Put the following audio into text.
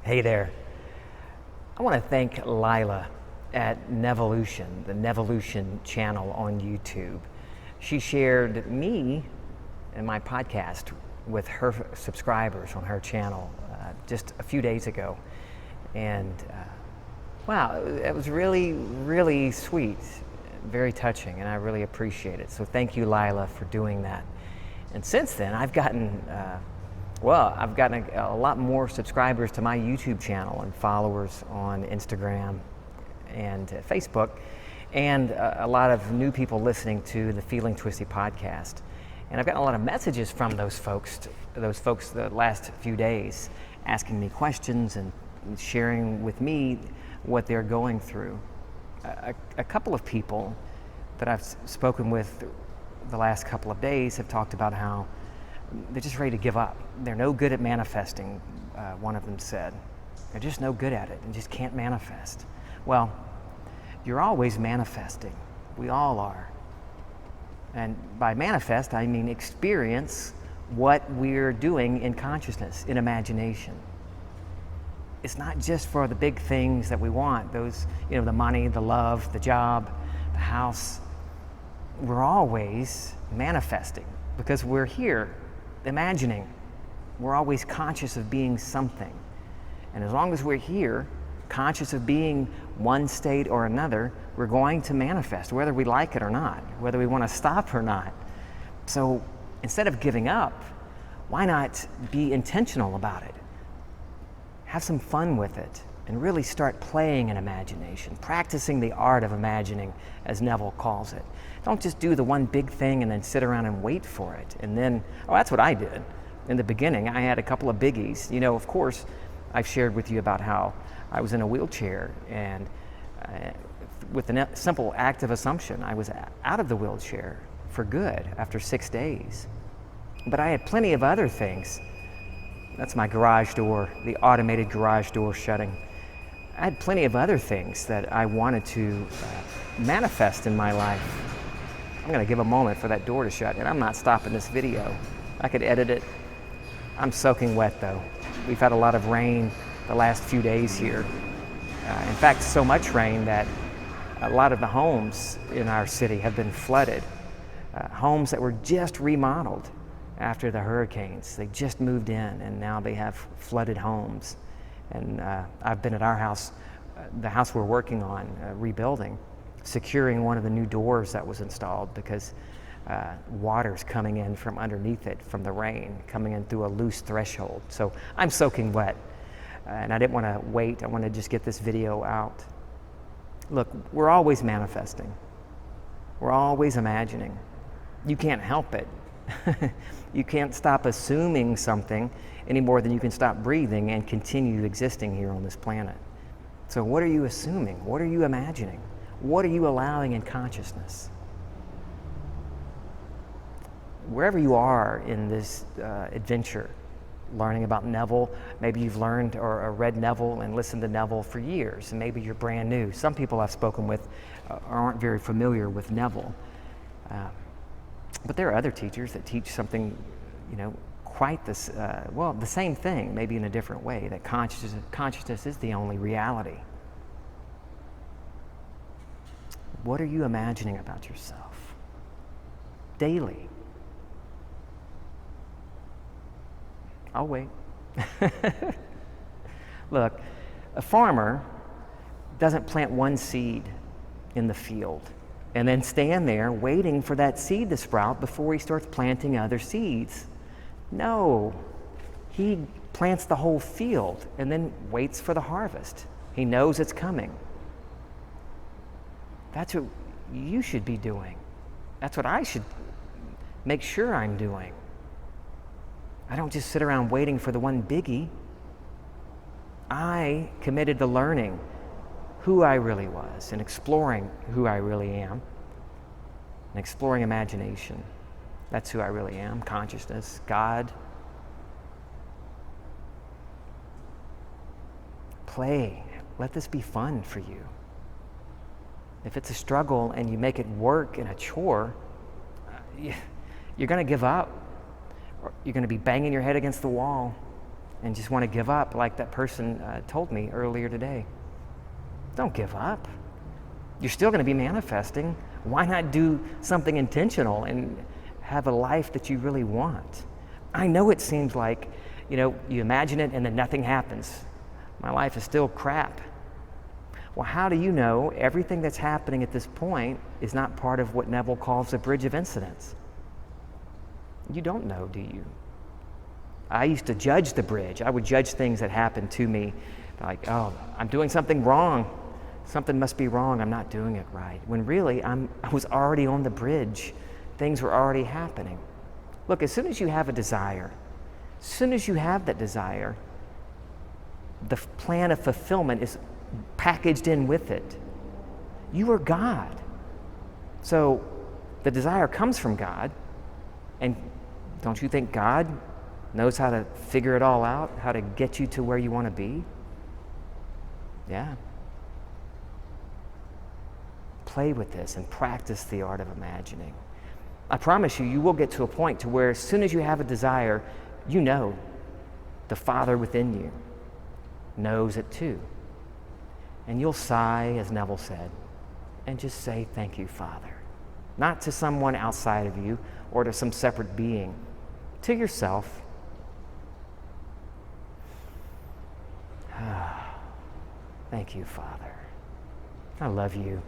Hey there. I want to thank Lila at Nevillution, the Nevillution channel on YouTube. She shared me and my podcast with her subscribers on her channel just a few days ago. And wow, it was really, really sweet, very touching, and I really appreciate it. So thank you, Lila, for doing that. And since then, I've gotten a lot more subscribers to my YouTube channel and followers on Instagram and Facebook, and a lot of new people listening to the Feeling Twisty podcast. And I've gotten a lot of messages from those folks the last few days, asking me questions and sharing with me what they're going through. A couple of people that I've spoken with the last couple of days have talked about how they're just ready to give up. They're no good at manifesting, one of them said. They're just no good at it and just can't manifest. Well, you're always manifesting. We all are. And by manifest, I mean experience what we're doing in consciousness, in imagination. It's not just for the big things that we want, those, the money, the love, the job, the house. We're always manifesting because we're here imagining. We're always conscious of being something. And as long as we're here, conscious of being one state or another, we're going to manifest, whether we like it or not, whether we want to stop or not. So instead of giving up, why not be intentional about it? Have some fun with it and really start playing in imagination, practicing the art of imagining, as Neville calls it. Don't just do the one big thing and then sit around and wait for it. And then, that's what I did. In the beginning, I had a couple of biggies. Of course, I've shared with you about how I was in a wheelchair, and with the simple act of assumption, I was out of the wheelchair for good after 6 days. But I had plenty of other things. That's my garage door, the automated garage door shutting. I had plenty of other things that I wanted to manifest in my life. I'm going to give a moment for that door to shut, and I'm not stopping this video. I could edit it. I'm soaking wet, though. We've had a lot of rain the last few days here. In fact, so much rain that a lot of the homes in our city have been flooded. Homes that were just remodeled after the hurricanes. They just moved in, and now they have flooded homes. And I've been at our house, the house we're working on, rebuilding, securing one of the new doors that was installed because water's coming in from underneath it from the rain, coming in through a loose threshold. So I'm soaking wet, and I didn't want to wait. I wanted to just get this video out. Look, we're always manifesting. We're always imagining. You can't help it. You can't stop assuming something any more than you can stop breathing and continue existing here on this planet. So what are you assuming? What are you imagining? What are you allowing in consciousness? Wherever you are in this adventure, learning about Neville, maybe you've learned or read Neville and listened to Neville for years, and maybe you're brand new. Some people I've spoken with aren't very familiar with Neville. But there are other teachers that teach something, quite this, the same thing, maybe in a different way, that consciousness is the only reality. What are you imagining about yourself daily? I'll wait. Look, a farmer doesn't plant one seed in the field and then stand there waiting for that seed to sprout before he starts planting other seeds. No, he plants the whole field and then waits for the harvest. He knows it's coming. That's what you should be doing. That's what I should make sure I'm doing. I don't just sit around waiting for the one biggie. I committed to learning who I really was and exploring who I really am and exploring imagination. That's who I really am, consciousness, God. Play. Let this be fun for you. If it's a struggle and you make it work and a chore, you're going to give up. Or you're going to be banging your head against the wall and just want to give up like that person told me earlier today. Don't give up. You're still going to be manifesting. Why not do something intentional and have a life that you really want? I know it seems like, you imagine it and then nothing happens. My life is still crap. Well, how do you know everything that's happening at this point is not part of what Neville calls a bridge of incidents? You don't know, do you? I used to judge the bridge. I would judge things that happened to me like, oh, I'm doing something wrong. Something must be wrong. I'm not doing it right. When really, I was already on the bridge. Things were already happening. Look, as soon as you have a desire, as soon as you have that desire, the plan of fulfillment is packaged in with it. You are God. So the desire comes from God. And don't you think God knows how to figure it all out, how to get you to where you want to be? Yeah. Play with this and practice the art of imagining. I promise you, you will get to a point to where as soon as you have a desire, you know the Father within you knows it too. And you'll sigh, as Neville said, and just say, thank you, Father. Not to someone outside of you or to some separate being, to yourself. Thank you, Father. I love you.